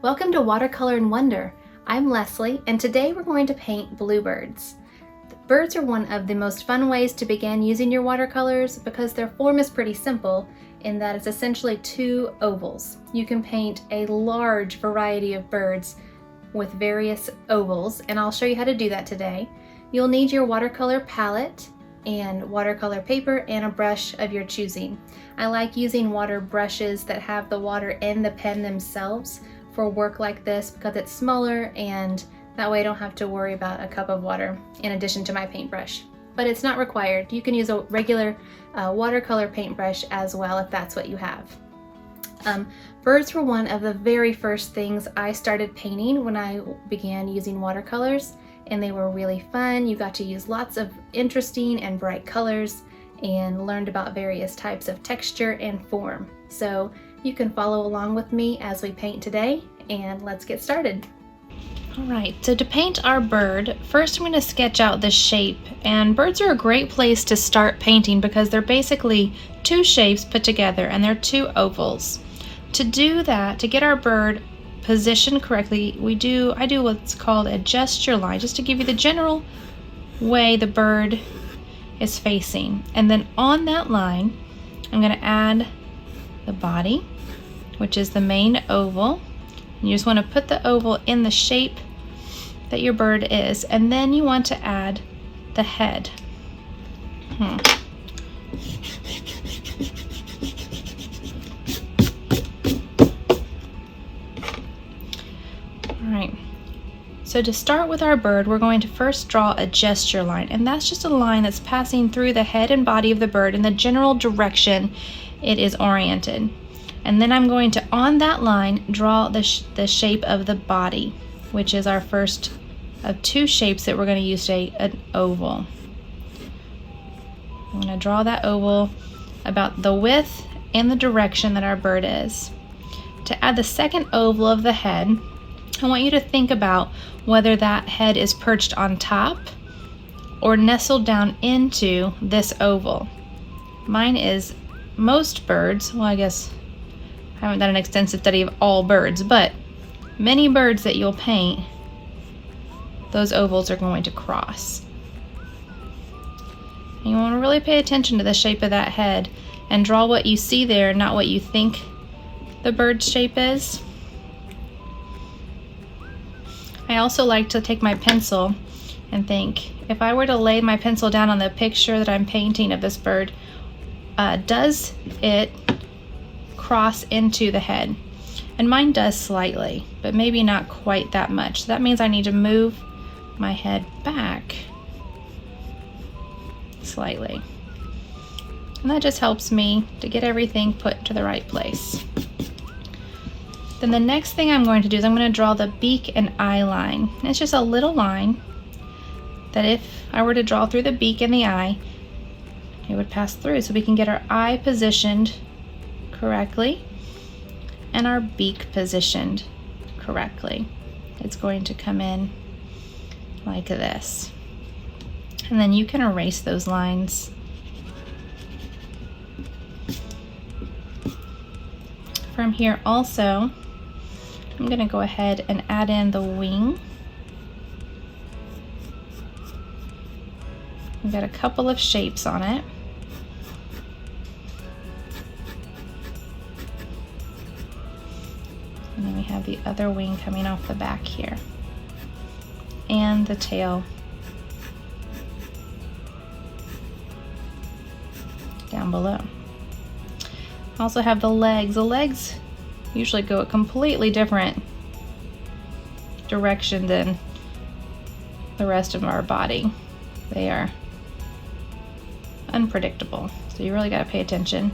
Welcome to Watercolor and Wonder. I'm Leslie, and today we're going to paint bluebirds. Birds are one of the most fun ways to begin using your watercolors because their form is pretty simple in that it's essentially two ovals. You can paint a large variety of birds with various ovals, and I'll show you how to do that today. You'll need your watercolor palette and watercolor paper and a brush of your choosing. I like using water brushes that have the water in the pen themselves for work like this because it's smaller, and that way I don't have to worry about a cup of water in addition to my paintbrush. But it's not required. You can use a regular watercolor paintbrush as well if that's what you have. Birds were one of the very first things I started painting when I began using watercolors, and they were really fun. You got to use lots of interesting and bright colors and learned about various types of texture and form. So you can follow along with me as we paint today, and let's get started. All right, so to paint our bird, first I'm going to sketch out the shape, and birds are a great place to start painting because they're basically two shapes put together and they're two ovals. To do that, to get our bird positioned correctly, I do what's called a gesture line, just to give you the general way the bird is facing. And then on that line, I'm going to add the body, which is the main oval. You just want to put the oval in the shape that your bird is, and then you want to add the head. All right, so to start with our bird, we're going to first draw a gesture line, and that's just a line that's passing through the head and body of the bird in the general direction it is oriented. And then I'm going to, on that line, draw the shape of the body, which is our first of two shapes that we're going to use today, an oval. I'm going to draw that oval about the width and the direction that our bird is. To add the second oval of the head, I want you to think about whether that head is perched on top or nestled down into this oval. Mine is most birds, well, I guess I haven't done an extensive study of all birds, but many birds that you'll paint, those ovals are going to cross. And you want to really pay attention to the shape of that head and draw what you see there, not what you think the bird's shape is. I also like to take my pencil and think, if I were to lay my pencil down on the picture that I'm painting of this bird, does it cross into the head? And mine does slightly, but maybe not quite that much. So that means I need to move my head back slightly. And that just helps me to get everything put to the right place. Then the next thing I'm going to do is I'm going to draw the beak and eye line. It's just a little line that if I were to draw through the beak and the eye, it would pass through, so we can get our eye positioned correctly and our beak positioned correctly. It's going to come in like this. And then you can erase those lines. From here also, I'm going to go ahead and add in the wing. We've got a couple of shapes on it. And then we have the other wing coming off the back here. And the tail down below. Also have the legs. The legs usually go a completely different direction than the rest of our body. They are unpredictable, so you really got to pay attention.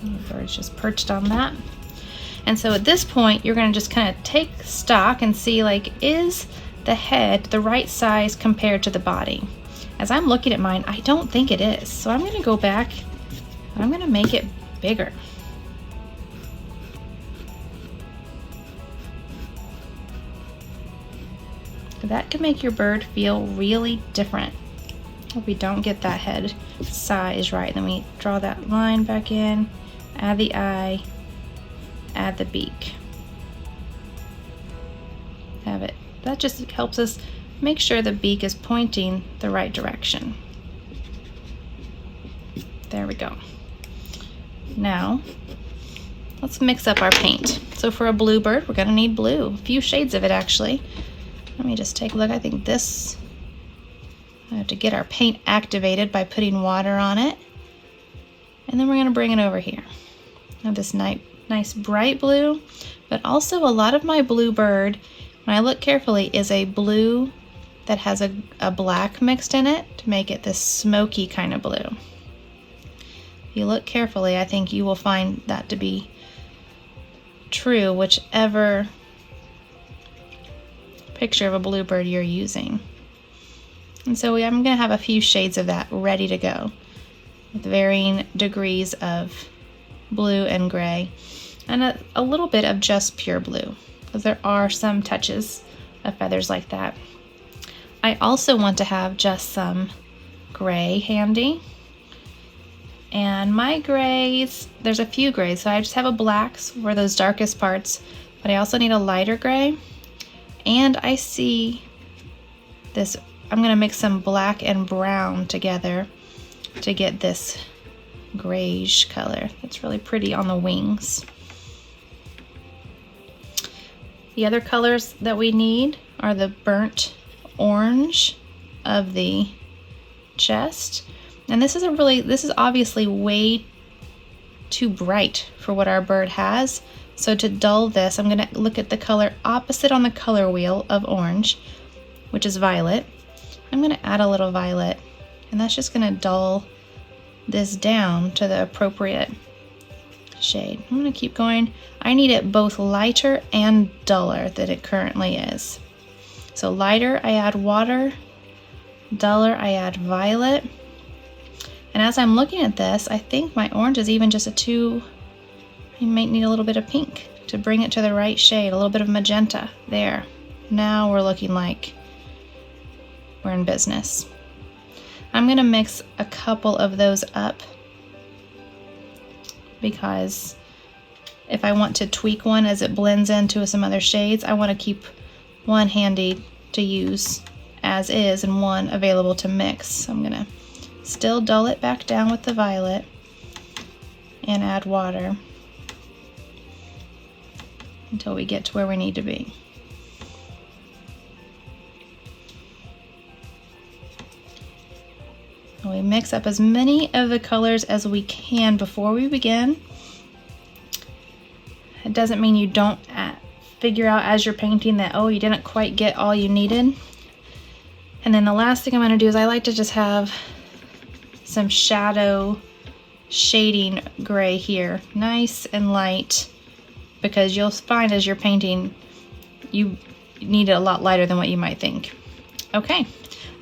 The bird's just perched on that. And so at this point, you're going to just kind of take stock and see, like, is the head the right size compared to the body? As I'm looking at mine, I don't think it is. So I'm going to go back and I'm going to make it bigger. That can make your bird feel really different. If we don't get that head size right, then we draw that line back in, add the eye, add the beak. Have it. That just helps us make sure the beak is pointing the right direction. There we go. Now, let's mix up our paint. So for a bluebird, we're gonna need blue, a few shades of it actually. Let me just take a look. I think this, I have to get our paint activated by putting water on it. And then we're gonna bring it over here. I have this nice bright blue, but also a lot of my bluebird, when I look carefully, is a blue that has a black mixed in it to make it this smoky kind of blue. If you look carefully, I think you will find that to be true, whichever picture of a bluebird you're using. And so I'm gonna have a few shades of that ready to go with varying degrees of blue and gray, and a little bit of just pure blue, because there are some touches of feathers like that. I also want to have just some gray handy. And my grays, there's a few grays, so I just have a black for those darkest parts, but I also need a lighter gray. And I see this, I'm gonna mix some black and brown together to get this grayish color. It's really pretty on the wings. The other colors that we need are the burnt orange of the chest. And this is obviously way too bright for what our bird has. So to dull this, I'm gonna look at the color opposite on the color wheel of orange, which is violet. I'm gonna add a little violet, and that's just gonna dull this down to the appropriate shade. I'm gonna keep going. I need it both lighter and duller than it currently is. So lighter, I add water. Duller, I add violet. And as I'm looking at this, I think my orange is even just I might need a little bit of pink to bring it to the right shade, a little bit of magenta. There. Now we're looking like we're in business. I'm gonna mix a couple of those up because if I want to tweak one as it blends into some other shades, I want to keep one handy to use as is and one available to mix. So I'm gonna still dull it back down with the violet and add water until we get to where we need to be. And we mix up as many of the colors as we can before we begin. It doesn't mean you don't figure out as you're painting that, oh, you didn't quite get all you needed. And then the last thing I'm going to do is I like to just have some shadow shading gray here, nice and light, because you'll find as you're painting you need it a lot lighter than what you might think. Okay,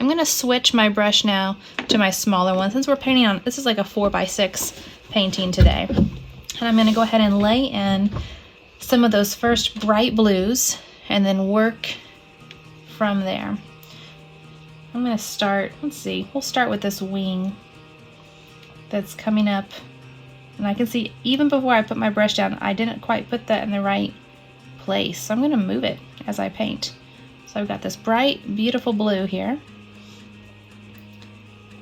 I'm going to switch my brush now to my smaller one since we're painting on, this is like a 4x6 painting today. And I'm going to go ahead and lay in some of those first bright blues and then work from there. I'm going to start, let's see, we'll start with this wing that's coming up. And I can see even before I put my brush down, I didn't quite put that in the right place. So I'm going to move it as I paint. So I've got this bright, beautiful blue here.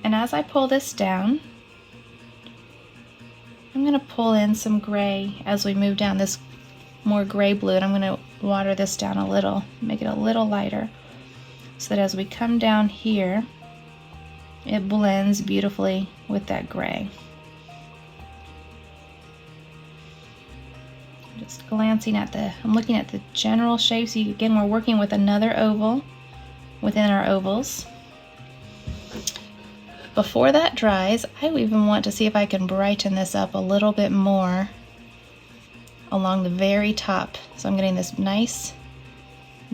And as I pull this down, I'm going to pull in some gray as we move down this more gray blue, and I'm going to water this down a little, make it a little lighter, so that as we come down here, it blends beautifully with that gray. Just glancing at I'm looking at the general shape. So again, we're working with another oval within our ovals. Before that dries, I even want to see if I can brighten this up a little bit more along the very top. So I'm getting this nice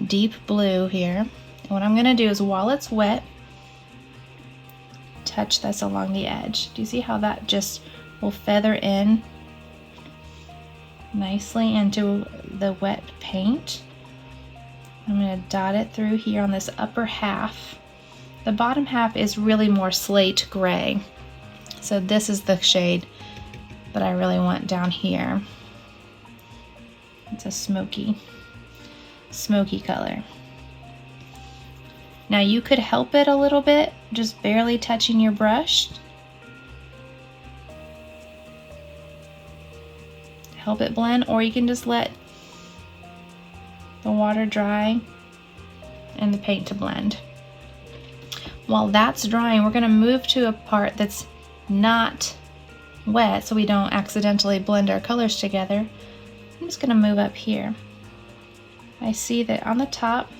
deep blue here. And what I'm going to do is while it's wet, touch this along the edge. Do you see how that just will feather in nicely into the wet paint? I'm going to dot it through here on this upper half The bottom half is really more slate gray. So this is the shade that I really want down here. It's a smoky color. Now you could help it a little bit, just barely touching your brush. Help it blend, or you can just let the water dry and the paint to blend. While that's drying, we're gonna move to a part that's not wet so we don't accidentally blend our colors together. I'm just gonna move up here. I see that on the top,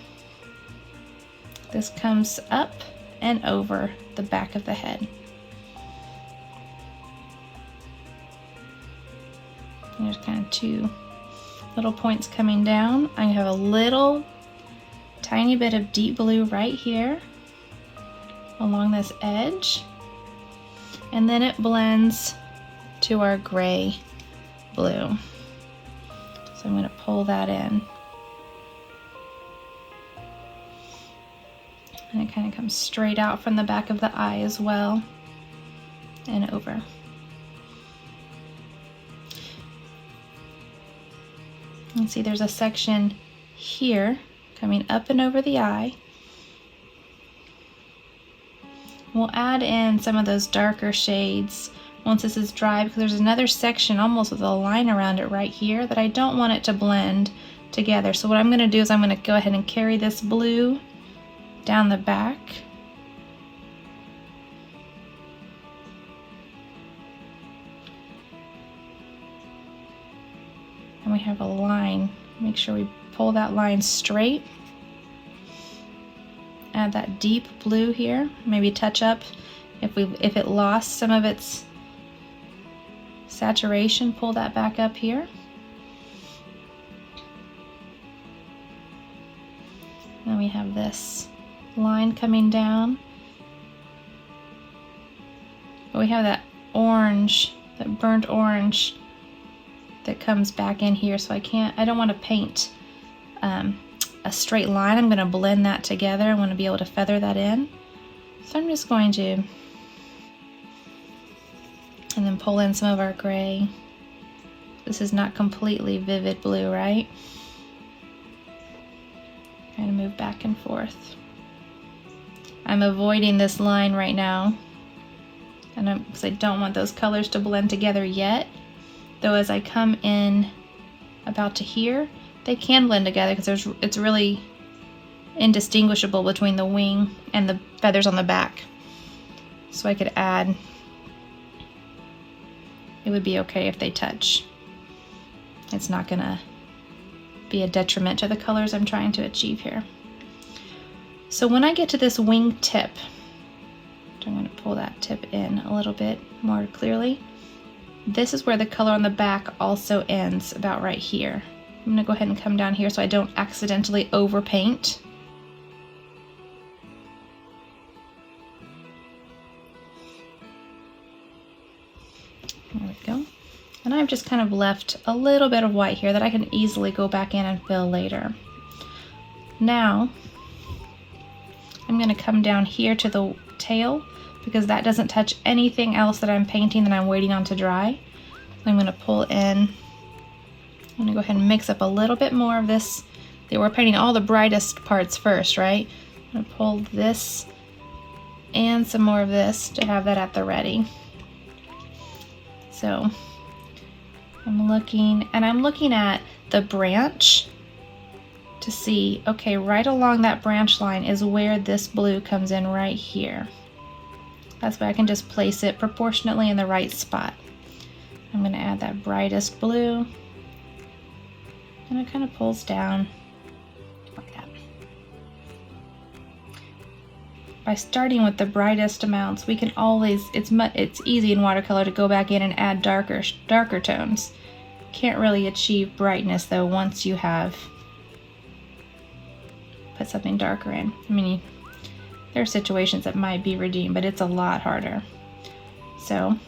this comes up and over the back of the head. And there's kind of two little points coming down. I have a little tiny bit of deep blue right here along this edge, and then it blends to our gray blue. So I'm going to pull that in, and it kind of comes straight out from the back of the eye as well and over. You can see there's a section here coming up and over the eye. We'll add in some of those darker shades once this is dry, because there's another section almost with a line around it right here that I don't want it to blend together. So what I'm going to do is I'm going to go ahead and carry this blue down the back. And we have a line. Make sure we pull that line straight. Add that deep blue here. Maybe touch up if it lost some of its saturation, pull that back up here. Then we have this line coming down. But we have that orange, that burnt orange that comes back in here, so I don't want to paint a straight line. I'm going to blend that together. I want to be able to feather that in. So I'm just going to, and then pull in some of our gray. This is not completely vivid blue, right? Kind of move back and forth. I'm avoiding this line right now, and because I don't want those colors to blend together yet. Though as I come in about to here, they can blend together because it's really indistinguishable between the wing and the feathers on the back. So I could add, it would be okay if they touch. It's not gonna be a detriment to the colors I'm trying to achieve here. So when I get to this wing tip, I'm gonna pull that tip in a little bit more clearly. This is where the color on the back also ends, about right here. I'm gonna go ahead and come down here so I don't accidentally overpaint. There we go. And I've just kind of left a little bit of white here that I can easily go back in and fill later. Now, I'm gonna come down here to the tail because that doesn't touch anything else that I'm painting that I'm waiting on to dry. I'm gonna pull in, I'm gonna go ahead and mix up a little bit more of this. We're painting all the brightest parts first, right? I'm gonna pull this and some more of this to have that at the ready. So I'm looking at the branch to see, okay, right along that branch line is where this blue comes in right here. That's why I can just place it proportionately in the right spot. I'm going to add that brightest blue, and it kind of pulls down like that. By starting with the brightest amounts, we can always, it's easy in watercolor to go back in and add darker tones. Can't really achieve brightness though once you have put something darker in. I mean, there are situations that might be redeemed, but it's a lot harder. So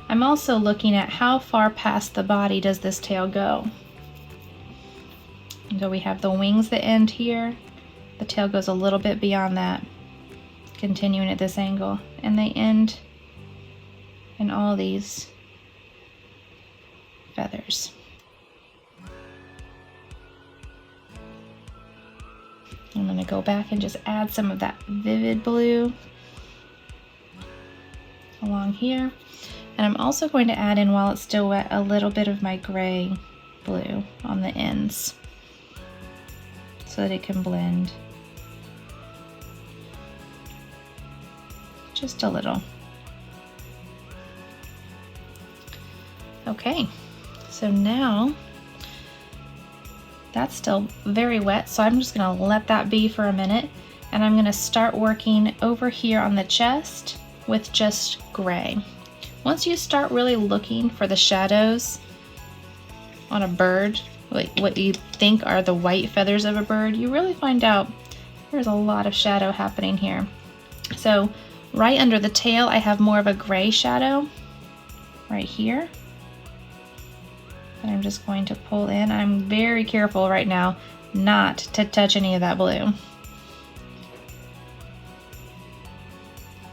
I'm also looking at how far past the body does this tail go. And so we have the wings that end here. The tail goes a little bit beyond that. continuing at this angle, and they end in all these feathers. I'm going to go back and just add some of that vivid blue along here. And I'm also going to add in, while it's still wet, a little bit of my gray blue on the ends so that it can blend just a little. Okay, so now that's still very wet, so I'm just gonna let that be for a minute, and I'm gonna start working over here on the chest with just gray. Once you start really looking for the shadows on a bird, like what you think are the white feathers of a bird, you really find out there's a lot of shadow happening here. So right under the tail, I have more of a gray shadow right here. And I'm just going to pull in. I'm very careful right now not to touch any of that blue.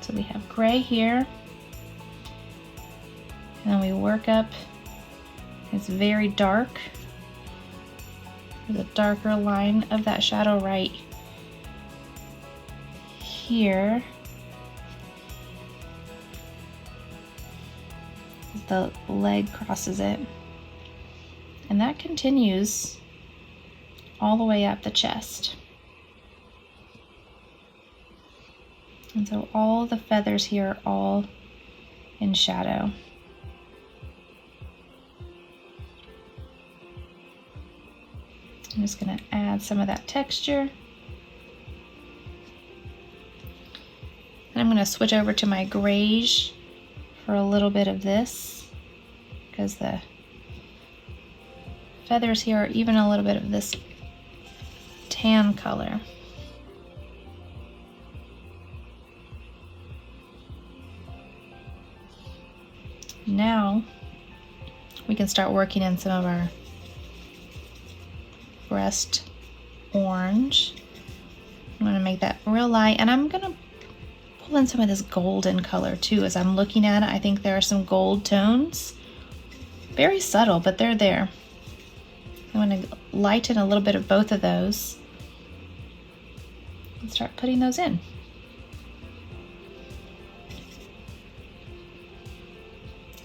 So we have gray here. And then we work up. It's very dark. There's a darker line of that shadow right here. The leg crosses it. And that continues all the way up the chest. And so all the feathers here are all in shadow. I'm just going to add some of that texture. And I'm going to switch over to my grayish for a little bit of this, because the feathers here are even a little bit of this tan color. Now we can start working in some of our breast orange. I'm going to make that real light, and I'm going to pull in some of this golden color too. As I'm looking at it, I think there are some gold tones. Very subtle, but they're there. I'm going to lighten a little bit of both of those and start putting those in.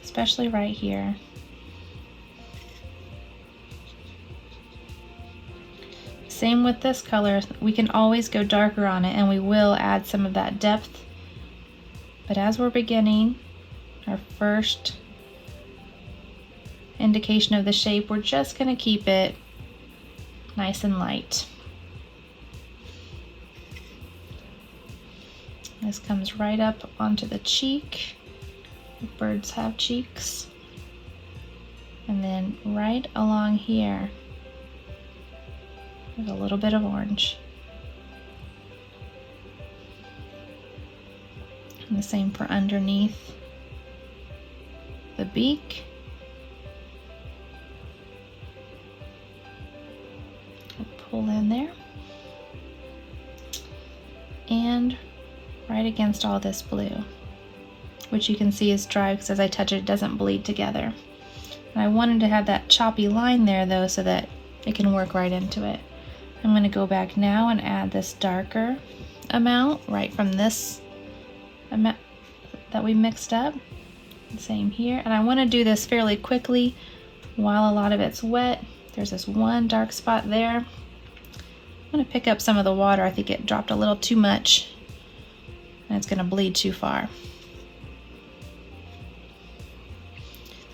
Especially right here. Same with this color. We can always go darker on it, and we will add some of that depth. But as we're beginning our first indication of the shape, we're just going to keep it nice and light. This comes right up onto the cheek. Birds have cheeks. And then right along here, there's a little bit of orange. And the same for underneath the beak. Pull in there. And right against all this blue, which you can see is dry because as I touch it, it doesn't bleed together. And I wanted to have that choppy line there though, so that it can work right into it. I'm going to go back now and add this darker amount right from this amount that we mixed up. Same here. And I want to do this fairly quickly while a lot of it's wet. There's this one dark spot there. I'm going to pick up some of the water. I think it dropped a little too much and it's going to bleed too far.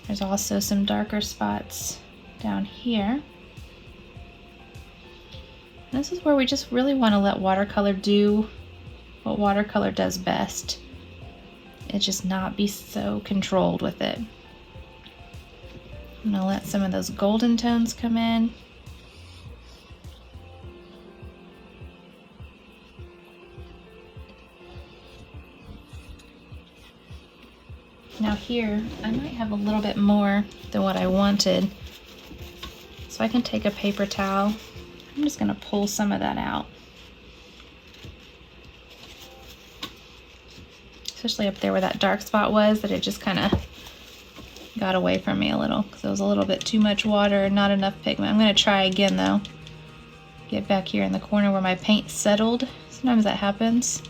There's also some darker spots down here. And this is where we just really want to let watercolor do what watercolor does best. It just not be so controlled with it. I'm going to let some of those golden tones come in. Now here, I might have a little bit more than what I wanted. So I can take a paper towel. I'm just going to pull some of that out. especially up there where that dark spot was, that it just kind of got away from me a little because it was a little bit too much water and not enough pigment. I'm going to try again though. Get back here in the corner where my paint settled. Sometimes that happens.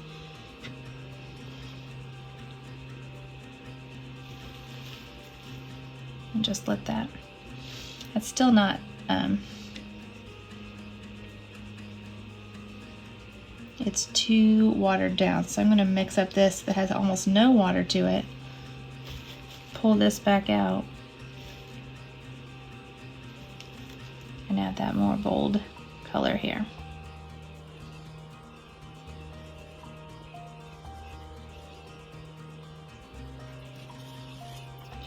And just let that. That's still not it's too watered down, so I'm going to mix up this that has almost no water to it. Pull this back out and add that more bold color here.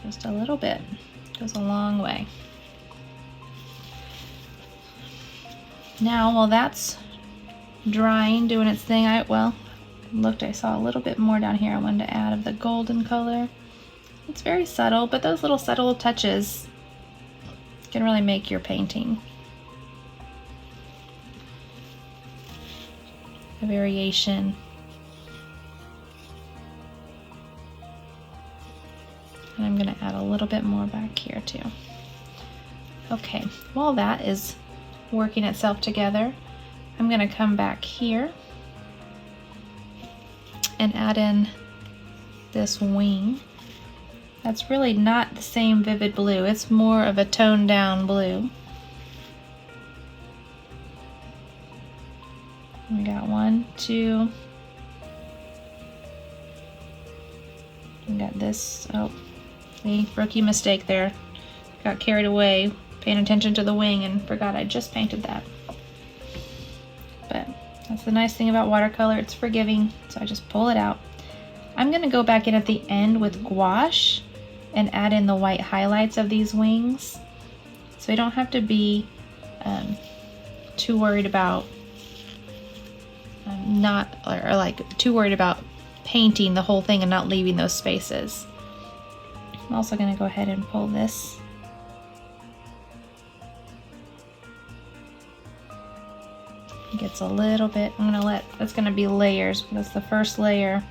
Just a little bit, goes a long way. Now while that's drying, doing its thing, I saw a little bit more down here I wanted to add of the golden color. It's very subtle, but those little subtle touches can really make your painting. A variation. And I'm going to add a little bit more back here too. Okay, while that is working itself together, I'm going to come back here and add in this wing. That's really not the same vivid blue. It's more of a toned down blue. We got 1, 2. We got this. Oh, see, rookie mistake there. Got carried away paying attention to the wing and forgot I just painted that. But that's the nice thing about watercolor. It's forgiving, so I just pull it out. I'm going to go back in at the end with gouache and add in the white highlights of these wings. So I don't have to be too worried about too worried about painting the whole thing and not leaving those spaces. I'm also going to go ahead and pull this. It gets a little bit, that's going to be layers. That's the first layer.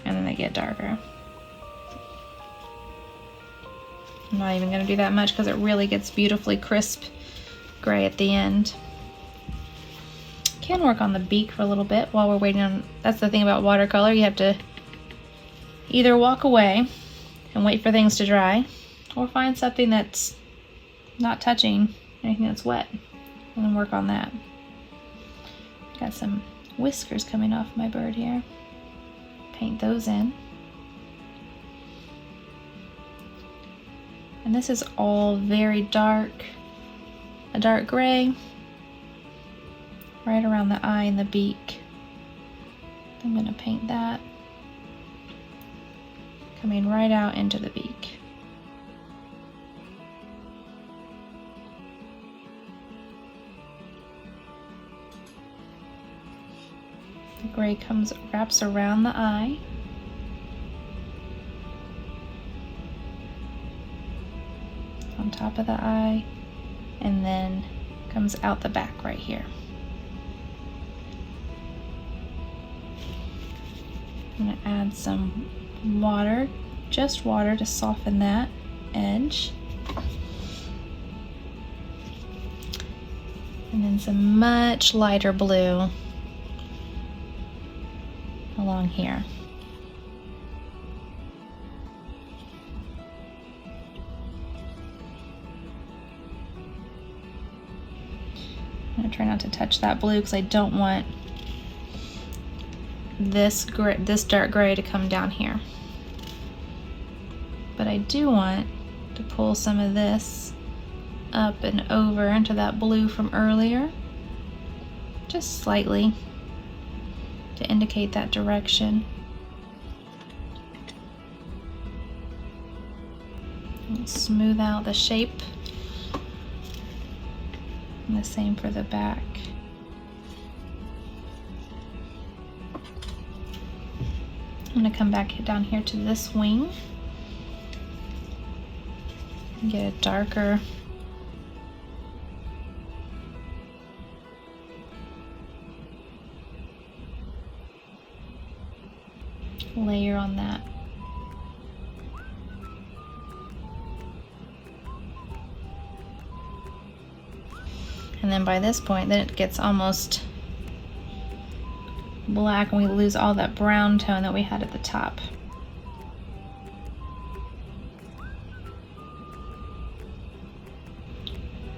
And then they get darker. I'm not even going to do that much because it really gets beautifully crisp gray at the end. Can work on the beak for a little bit while we're waiting on. That's the thing about watercolor. You have to either walk away and wait for things to dry, or find something that's not touching anything that's wet and then work on that. Got some whiskers coming off my bird here. Paint those in. And this is all very dark, a dark gray, right around the eye and the beak. I'm going to paint that, coming right out into the beak. The gray wraps around the eye. On top of the eye, and then comes out the back right here. I'm going to add some water, just water to soften that edge. And then some much lighter blue along here. I'm going to try not to touch that blue because I don't want this dark gray to come down here. But I do want to pull some of this up and over into that blue from earlier, just slightly to indicate that direction. And smooth out the shape. And the same for the back. I'm going to come back down here to this wing and get a darker layer on that. And then by this point, then it gets almost black and we lose all that brown tone that we had at the top.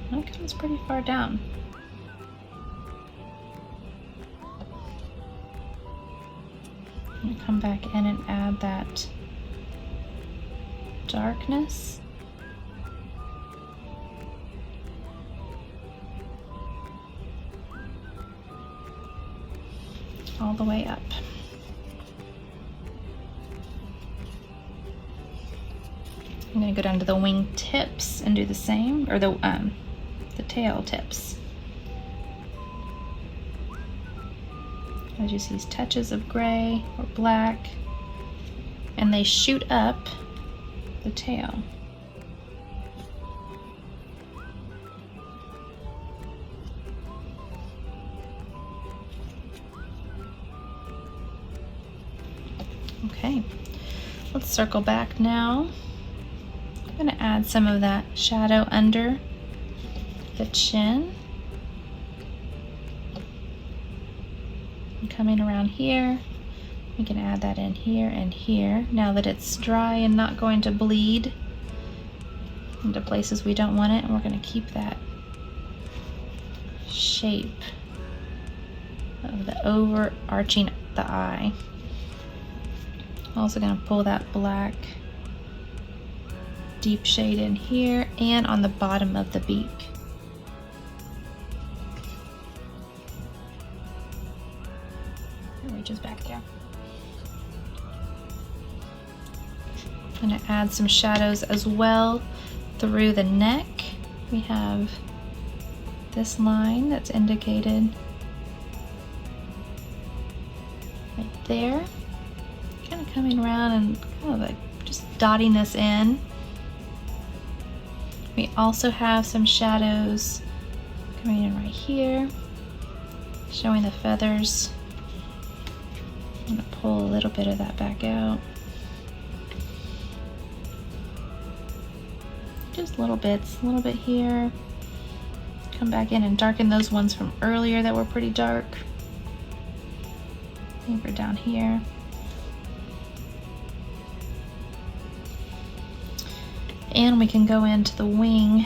That comes pretty far down. And come back in and add that darkness. All the way up. I'm going to go down to the wing tips and do the same, or the tail tips. As you see, these touches of gray or black, and they shoot up the tail. Okay, let's circle back now. I'm going to add some of that shadow under the chin. And coming around here, we can add that in here and here. Now that it's dry and not going to bleed into places we don't want it, and we're going to keep that shape of the overarching the eye. Also going to pull that black deep shade in here and on the bottom of the beak. It reaches back there. I'm going to add some shadows as well through the neck. We have this line that's indicated right there. Kind of coming around and kind of like just dotting this in. We also have some shadows coming in right here, showing the feathers. I'm going to pull a little bit of that back out. Just little bits, a little bit here. Come back in and darken those ones from earlier that were pretty dark. Over down here. And we can go into the wing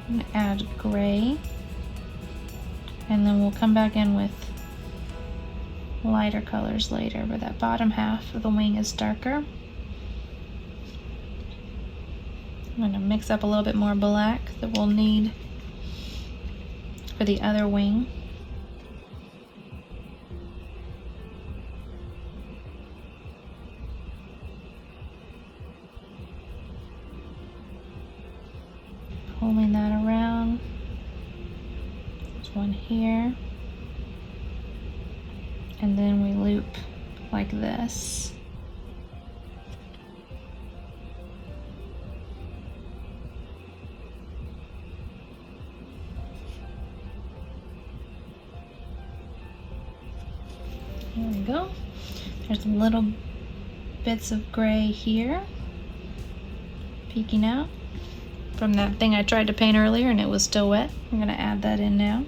and add gray, and then we'll come back in with lighter colors later, where that bottom half of the wing is darker. I'm going to mix up a little bit more black that we'll need for the other wing. Pulling that around. There's one here. And then we loop like this. There we go. There's little bits of gray here peeking out from that thing I tried to paint earlier and it was still wet. I'm going to add that in now.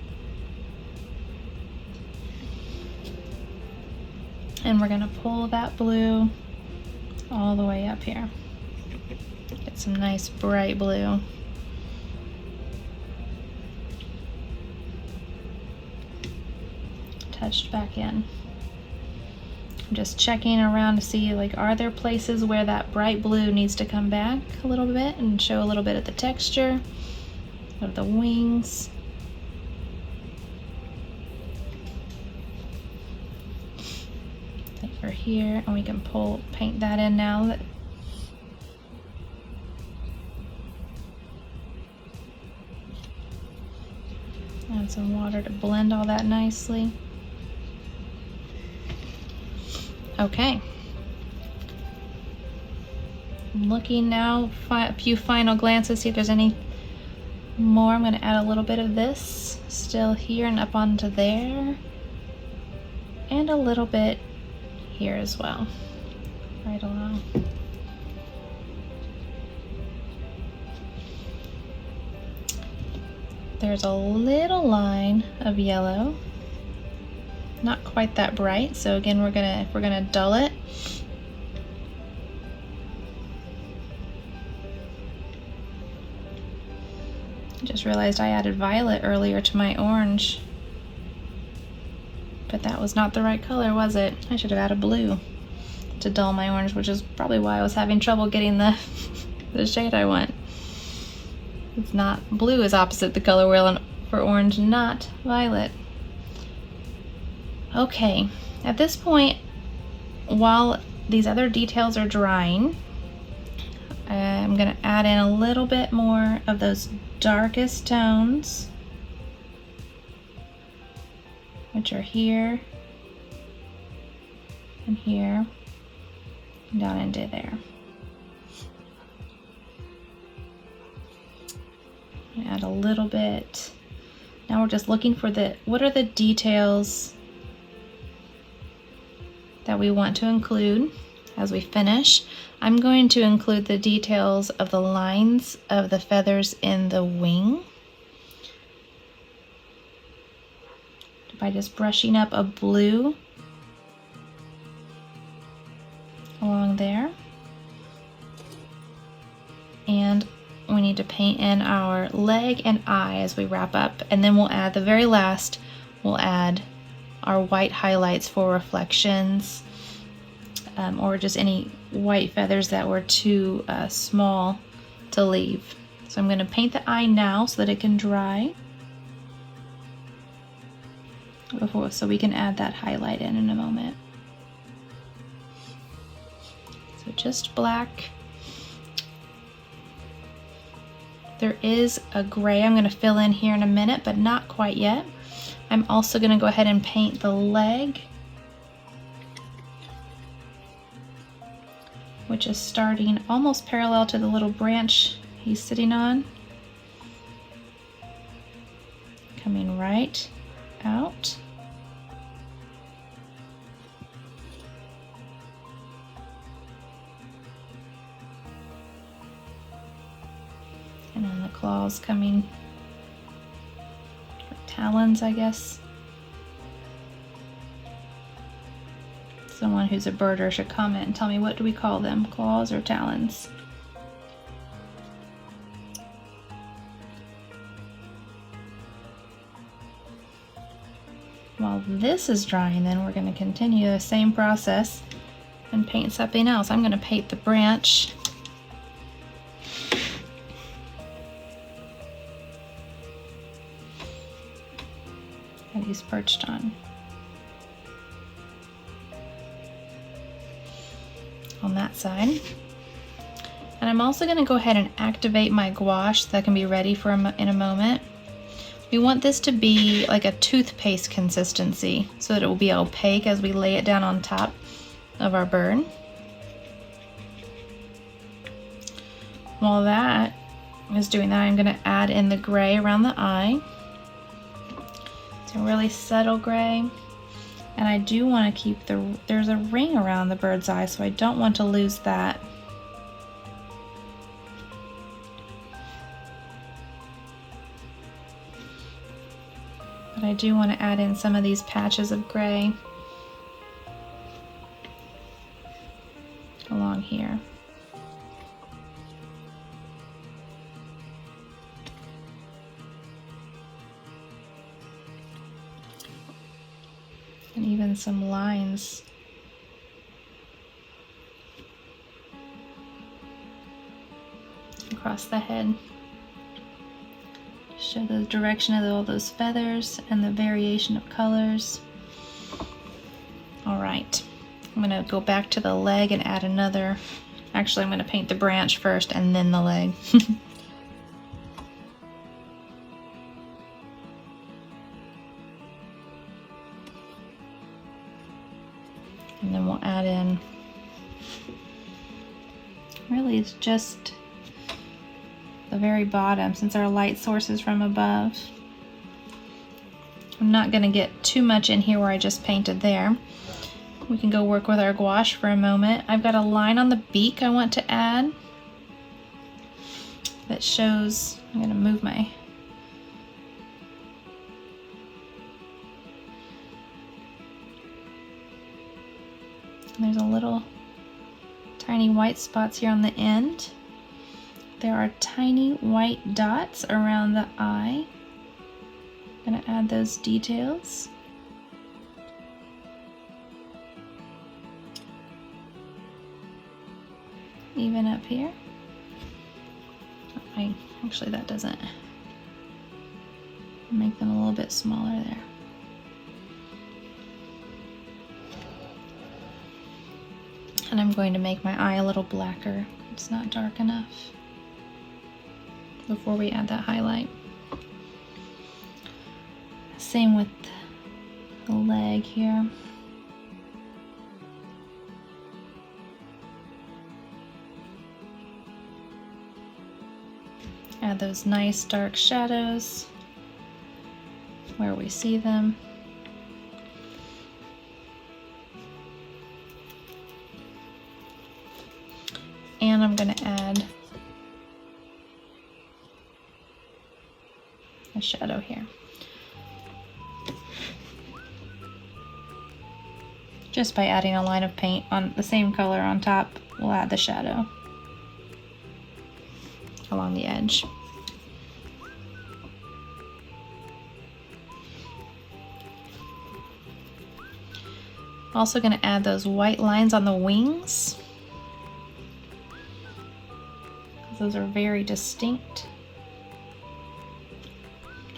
And we're going to pull that blue all the way up here. Get some nice bright blue. Touched back in. I'm just checking around to see, like, are there places where that bright blue needs to come back a little bit and show a little bit of the texture of the wings. Over here, and we can paint that in now. Add some water to blend all that nicely. Okay. I'm looking now, a few final glances, see if there's any more. I'm going to add a little bit of this still here and up onto there. and a little bit here as well, right along. There's a little line of yellow, not quite that bright, so again we're gonna dull it. Just realized I added violet earlier to my orange, but that was not the right color, was it? I should have added blue to dull my orange, which is probably why I was having trouble getting the the shade I want. It's not, blue is opposite the color wheel for orange, not violet. Okay, at this point, while these other details are drying, I'm gonna add in a little bit more of those darkest tones, which are here and here, and down into there. Add a little bit. Now we're just looking for what are the details that we want to include as we finish. I'm going to include the details of the lines of the feathers in the wing by just brushing up a blue along there. And we need to paint in our leg and eye as we wrap up, and then we'll add the very last, we'll add our white highlights for reflections, or just any white feathers that were too small to leave. So I'm going to paint the eye now so that it can dry so we can add that highlight in a moment. So just black. There is a gray I'm going to fill in here in a minute, but not quite yet. I'm also going to go ahead and paint the leg, which is starting almost parallel to the little branch he's sitting on, coming right out. And then the claws coming, or talons, I guess. Someone who's a birder should comment and tell me, what do we call them, claws or talons? While this is drying, then we're going to continue the same process and paint something else. I'm going to paint the branch. That he's perched on that side. And I'm also going to go ahead and activate my gouache so that can be ready for in a moment. We want this to be like a toothpaste consistency so that it will be opaque as we lay it down on top of our bird. While that is doing that, I'm going to add in the gray around the eye. It's a really subtle gray. And I do want to keep there's a ring around the bird's eye, so I don't want to lose that. But I do want to add in some of these patches of gray along here. And even some lines across the head. Show the direction of all those feathers and the variation of colors. All right, I'm gonna go back to the leg and add another. Actually, I'm gonna paint the branch first and then the leg. And then we'll add in, really it's just the very bottom, since our light source is from above. I'm not going to get too much in here where I just painted there. We can go work with our gouache for a moment. I've got a line on the beak I want to add that shows, I'm going to move my, there's a little tiny white spots here on the end. There are tiny white dots around the eye. I'm going to add those details. Even up here. Actually that doesn't, make them a little bit smaller there. And I'm going to make my eye a little blacker. It's not dark enough before we add that highlight. Same with the leg here. Add those nice dark shadows where we see them. And I'm going to add a shadow here. Just by adding a line of paint on the same color on top, we'll add the shadow along the edge. Also going to add those white lines on the wings. Those are very distinct.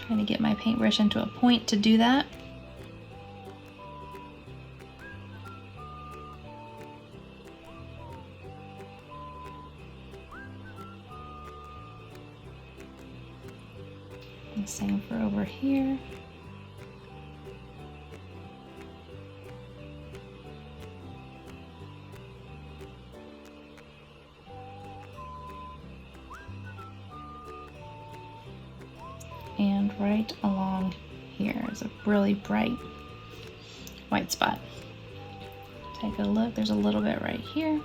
Trying to get my paintbrush into a point to do that. And same for over here. And right along here is a really bright white spot. Take a look, there's a little bit right here.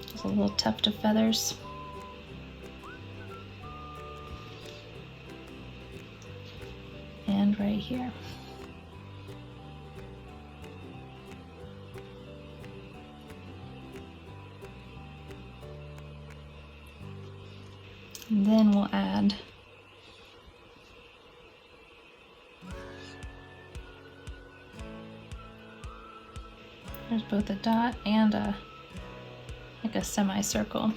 There's a little tuft of feathers. And right here. And then we'll add there's both a dot and like a semicircle.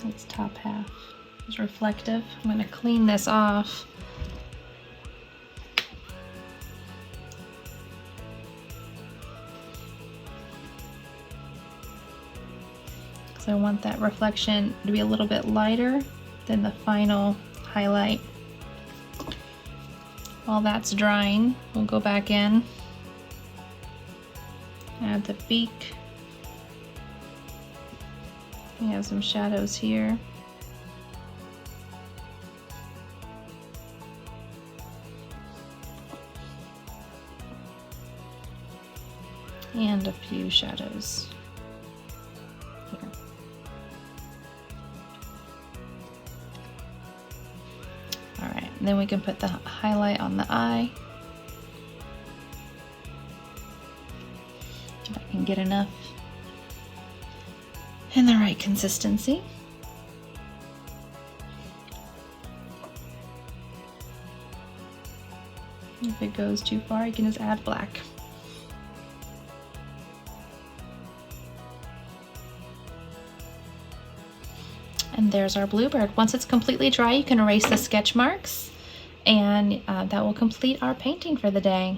Its top half is reflective. I'm going to clean this off. Because I want that reflection to be a little bit lighter than the final highlight. While that's drying, we'll go back in. Add the beak. We have some shadows here. And a few shadows here. All right, and then we can put the highlight on the eye. If I can get enough in the right consistency. If it goes too far, you can just add black. And there's our bluebird. Once it's completely dry, you can erase the sketch marks, and that will complete our painting for the day.